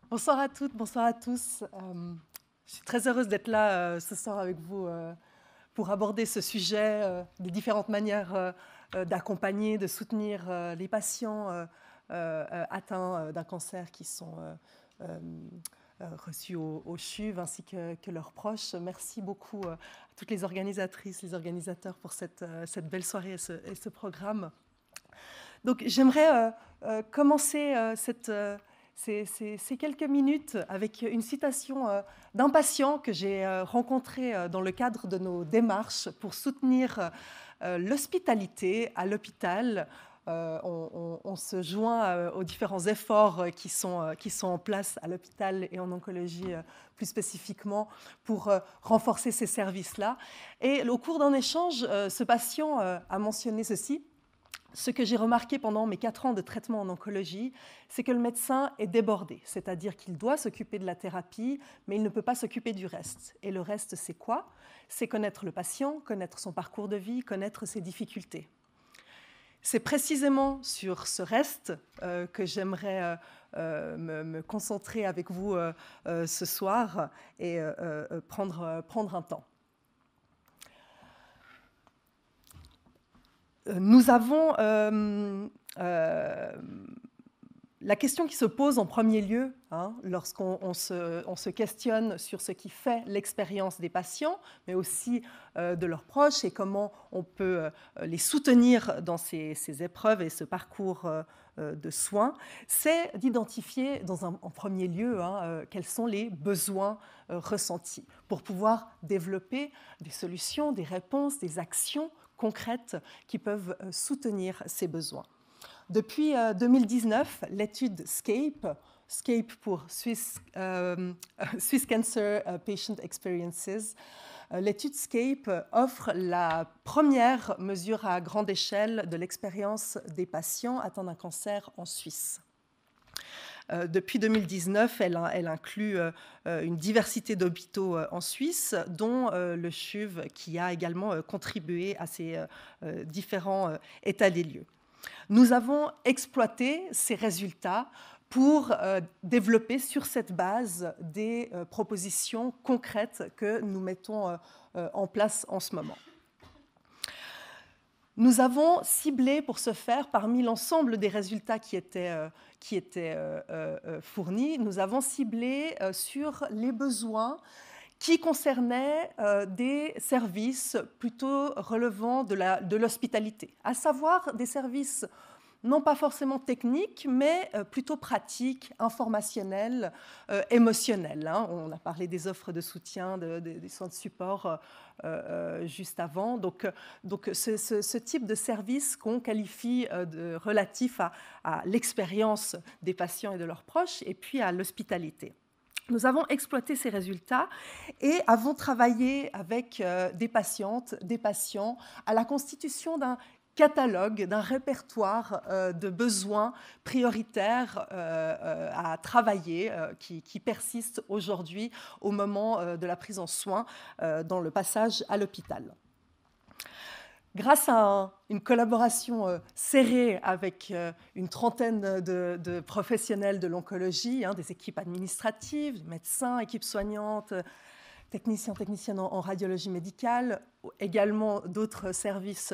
Bonsoir à toutes, bonsoir à tous. Je suis très heureuse d'être là ce soir avec vous pour aborder ce sujet des différentes manières d'accompagner, de soutenir les patients atteints d'un cancer qui sont euh, reçus au CHUV ainsi que leurs proches. Merci beaucoup à toutes les organisatrices, les organisateurs pour cette belle soirée et ce programme. Donc j'aimerais commencer ces quelques minutes avec une citation d'un patient que j'ai rencontré dans le cadre de nos démarches pour soutenir l'hospitalité à l'hôpital. On se joint aux différents efforts qui sont en place à l'hôpital et en oncologie plus spécifiquement pour renforcer ces services-là. Et au cours d'un échange, ce patient a mentionné ceci. Ce que j'ai remarqué pendant mes 4 ans de traitement en oncologie, c'est que le médecin est débordé, c'est-à-dire qu'il doit s'occuper de la thérapie, mais il ne peut pas s'occuper du reste. Et le reste, c'est quoi? C'est connaître le patient, connaître son parcours de vie, connaître ses difficultés. C'est précisément sur ce reste que j'aimerais me concentrer avec vous ce soir et prendre un temps. Nous avons la question qui se pose en premier lieu, lorsqu'on se questionne sur ce qui fait l'expérience des patients, mais aussi de leurs proches et comment on peut les soutenir dans ces épreuves et ce parcours de soins, c'est d'identifier en premier lieu quels sont les besoins ressentis pour pouvoir développer des solutions, des réponses, des actions concrètes qui peuvent soutenir ces besoins. Depuis 2019, l'étude SCAPE pour Swiss Cancer Patient Experiences, l'étude SCAPE offre la première mesure à grande échelle de l'expérience des patients atteints d'un cancer en Suisse. Depuis 2019, elle inclut une diversité d'hôpitaux en Suisse, dont le CHUV, qui a également contribué à ces différents états des lieux. Nous avons exploité ces résultats pour développer sur cette base des propositions concrètes que nous mettons en place en ce moment. Nous avons ciblé pour ce faire, parmi l'ensemble des résultats qui étaient fournis, nous avons ciblé sur les besoins qui concernaient des services plutôt relevant de l'hospitalité, à savoir des services non pas forcément techniques, mais plutôt pratiques, informationnels, émotionnels. On a parlé des offres de soutien, des soins de support juste avant. Donc ce type de service qu'on qualifie de relatif à l'expérience des patients et de leurs proches, et puis à l'hospitalité. Nous avons exploité ces résultats et avons travaillé avec des patientes, des patients, à la constitution d'un catalogue, d'un répertoire de besoins prioritaires à travailler qui persistent aujourd'hui au moment de la prise en soin dans le passage à l'hôpital. Grâce à une collaboration serrée avec une trentaine de professionnels de l'oncologie, des équipes administratives, médecins, équipes soignantes, techniciennes en radiologie médicale, également d'autres services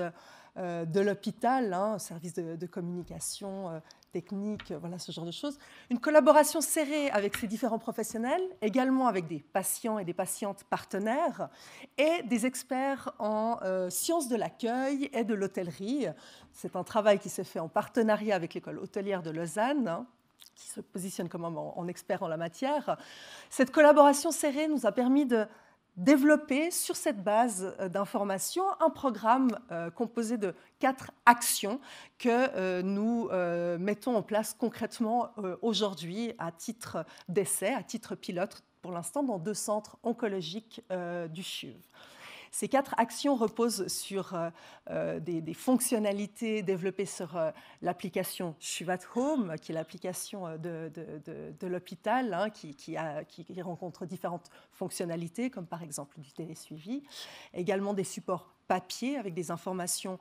de l'hôpital, services de communication technique, voilà ce genre de choses. Une collaboration serrée avec ces différents professionnels, également avec des patients et des patientes partenaires et des experts en sciences de l'accueil et de l'hôtellerie. C'est un travail qui s'est fait en partenariat avec l'école hôtelière de Lausanne, qui se positionne comme en expert en la matière. Cette collaboration serrée nous a permis de développer sur cette base d'informations un programme composé de 4 actions que nous mettons en place concrètement aujourd'hui à titre d'essai, à titre pilote pour l'instant dans 2 centres oncologiques du CHUV. Ces 4 actions reposent sur des fonctionnalités développées sur l'application CHUV at Home, qui est l'application de l'hôpital, qui rencontre différentes fonctionnalités, comme par exemple du télésuivi. Également des supports papier avec des informations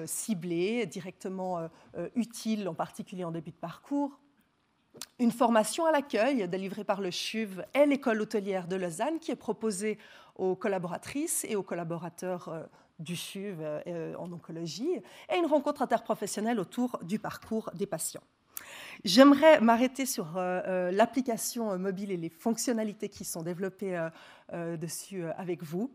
ciblées, directement utiles, en particulier en début de parcours. une formation à l'accueil délivrée par le CHUV et l'École hôtelière de Lausanne qui est proposée aux collaboratrices et aux collaborateurs du CHUV en oncologie, et une rencontre interprofessionnelle autour du parcours des patients. J'aimerais m'arrêter sur l'application mobile et les fonctionnalités qui sont développées dessus avec vous.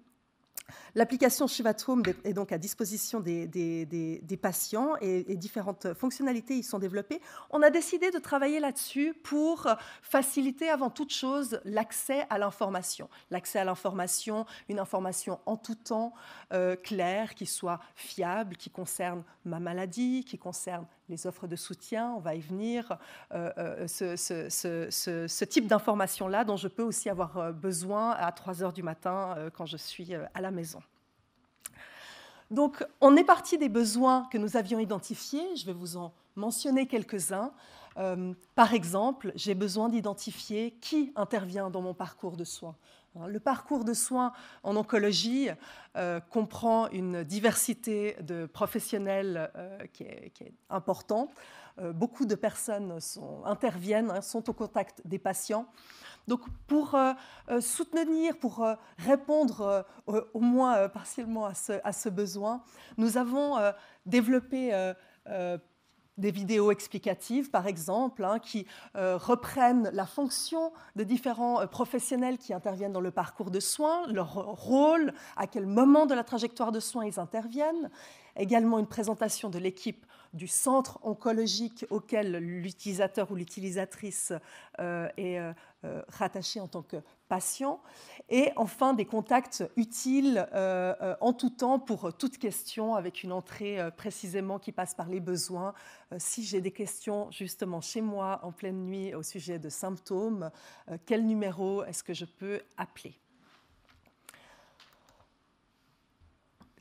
L'application CHUV@Home est donc à disposition des patients et différentes fonctionnalités y sont développées. On a décidé de travailler là-dessus pour faciliter avant toute chose l'accès à l'information. L'accès à l'information, une information en tout temps, claire, qui soit fiable, qui concerne ma maladie, qui concerne les offres de soutien, on va y venir, ce type d'information-là dont je peux aussi avoir besoin à 3 heures du matin quand je suis à la maison. Donc, on est parti des besoins que nous avions identifiés. Je vais vous en mentionner quelques-uns. Par exemple, j'ai besoin d'identifier qui intervient dans mon parcours de soins. Le parcours de soins en oncologie comprend une diversité de professionnels qui est important. Beaucoup de personnes interviennent, sont au contact des patients. Donc, pour soutenir, pour répondre au moins partiellement à ce besoin, nous avons développé des vidéos explicatives, par exemple, qui reprennent la fonction de différents professionnels qui interviennent dans le parcours de soins, leur rôle, à quel moment de la trajectoire de soins ils interviennent. Également une présentation de l'équipe du centre oncologique auquel l'utilisateur ou l'utilisatrice est rattaché en tant que patient. Et enfin, des contacts utiles en tout temps pour toute question, avec une entrée précisément qui passe par les besoins. Si j'ai des questions justement chez moi en pleine nuit au sujet de symptômes, quel numéro est-ce que je peux appeler ?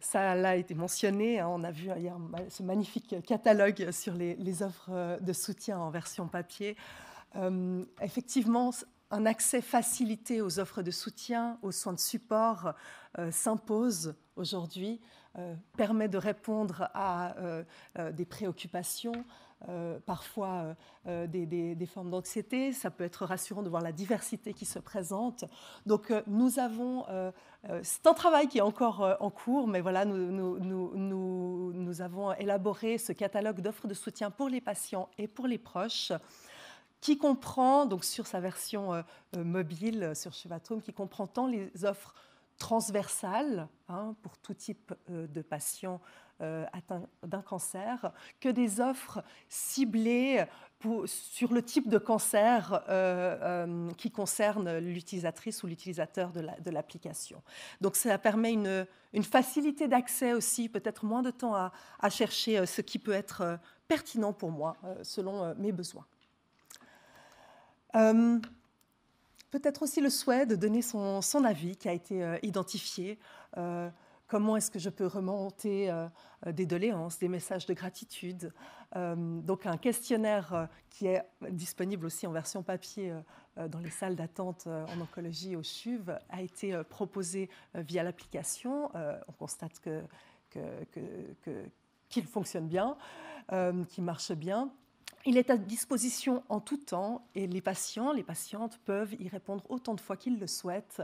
Ça a été mentionné, on a vu hier ce magnifique catalogue sur les offres de soutien en version papier. Effectivement, un accès facilité aux offres de soutien, aux soins de support s'impose aujourd'hui, permet de répondre à des préoccupations, parfois des formes d'anxiété. Ça peut être rassurant de voir la diversité qui se présente. Donc nous avons, c'est un travail qui est encore en cours, mais voilà, nous avons élaboré ce catalogue d'offres de soutien pour les patients et pour les proches, qui comprend, donc sur sa version mobile, sur CHUV@Home, qui comprend tant les offres transversales pour tout type de patients atteints d'un cancer, que des offres ciblées sur le type de cancer qui concerne l'utilisatrice ou l'utilisateur de l'application. Donc ça permet une facilité d'accès aussi, peut-être moins de temps à chercher ce qui peut être pertinent pour moi selon mes besoins. Peut-être aussi le souhait de donner son avis qui a été identifié. Comment est-ce que je peux remonter des doléances, des messages de gratitude. Donc un questionnaire qui est disponible aussi en version papier dans les salles d'attente en oncologie au CHUV a été proposé via l'application. On constate qu'il fonctionne bien, qu'il marche bien. Il est à disposition en tout temps et les patients, les patientes peuvent y répondre autant de fois qu'ils le souhaitent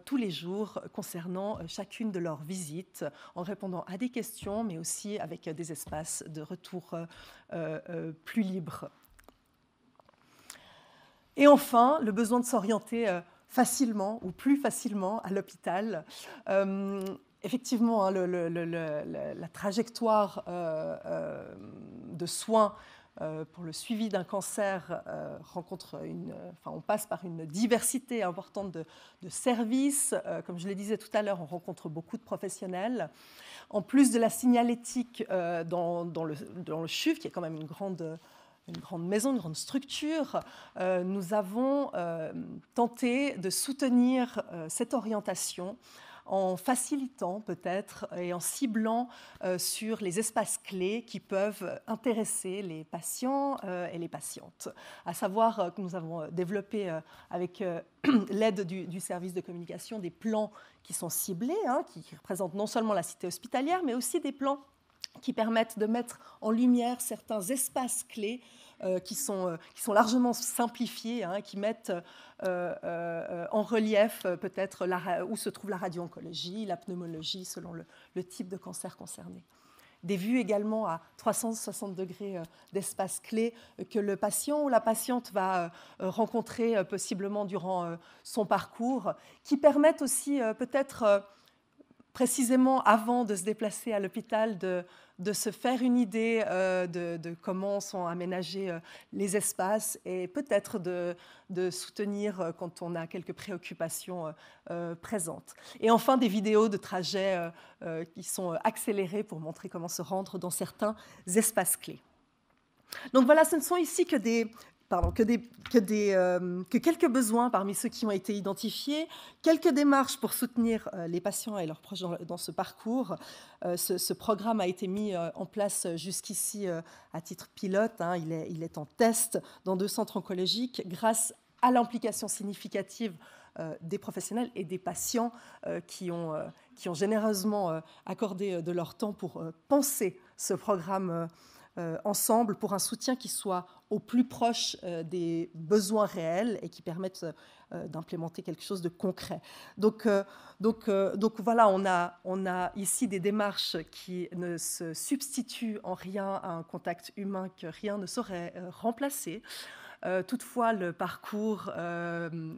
tous les jours concernant chacune de leurs visites en répondant à des questions mais aussi avec des espaces de retour plus libres. Et enfin, le besoin de s'orienter facilement ou plus facilement à l'hôpital. Effectivement, la trajectoire de soins pour le suivi d'un cancer on passe par une diversité importante de services. Comme je le disais tout à l'heure, on rencontre beaucoup de professionnels. En plus de la signalétique dans le CHUV, qui est quand même une grande maison, une grande structure, nous avons tenté de soutenir cette orientation en facilitant peut-être et en ciblant sur les espaces clés qui peuvent intéresser les patients et les patientes. À savoir que nous avons développé avec l'aide du service de communication des plans qui sont ciblés, qui représentent non seulement la cité hospitalière, mais aussi des plans qui permettent de mettre en lumière certains espaces clés qui sont largement simplifiées, hein, qui mettent en relief peut-être où se trouve la radio-oncologie, la pneumologie, selon le type de cancer concerné. Des vues également à 360 degrés d'espace clé que le patient ou la patiente va rencontrer possiblement durant son parcours, qui permettent aussi peut-être précisément avant de se déplacer à l'hôpital de se faire une idée de comment sont aménagés les espaces et peut-être de soutenir quand on a quelques préoccupations présentes. Et enfin, des vidéos de trajets qui sont accélérées pour montrer comment se rendre dans certains espaces clés. Donc voilà, ce ne sont ici que quelques besoins parmi ceux qui ont été identifiés, quelques démarches pour soutenir les patients et leurs proches dans ce parcours. Ce programme a été mis en place jusqu'ici à titre pilote, hein, il est en test dans 2 centres oncologiques grâce à l'implication significative des professionnels et des patients qui ont généreusement accordé de leur temps pour penser ce programme ensemble pour un soutien qui soit au plus proche des besoins réels et qui permette d'implémenter quelque chose de concret. Donc voilà, on a ici des démarches qui ne se substituent en rien à un contact humain que rien ne saurait remplacer. Toutefois, le parcours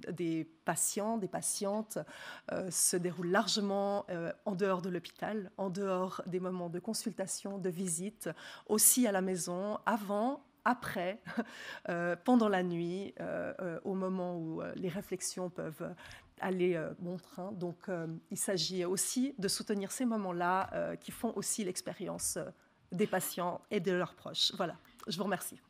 des patients, des patientes se déroule largement en dehors de l'hôpital, en dehors des moments de consultation, de visite, aussi à la maison, avant, après, pendant la nuit, au moment où les réflexions peuvent aller bon train. Donc, il s'agit aussi de soutenir ces moments-là qui font aussi l'expérience des patients et de leurs proches. Voilà, je vous remercie.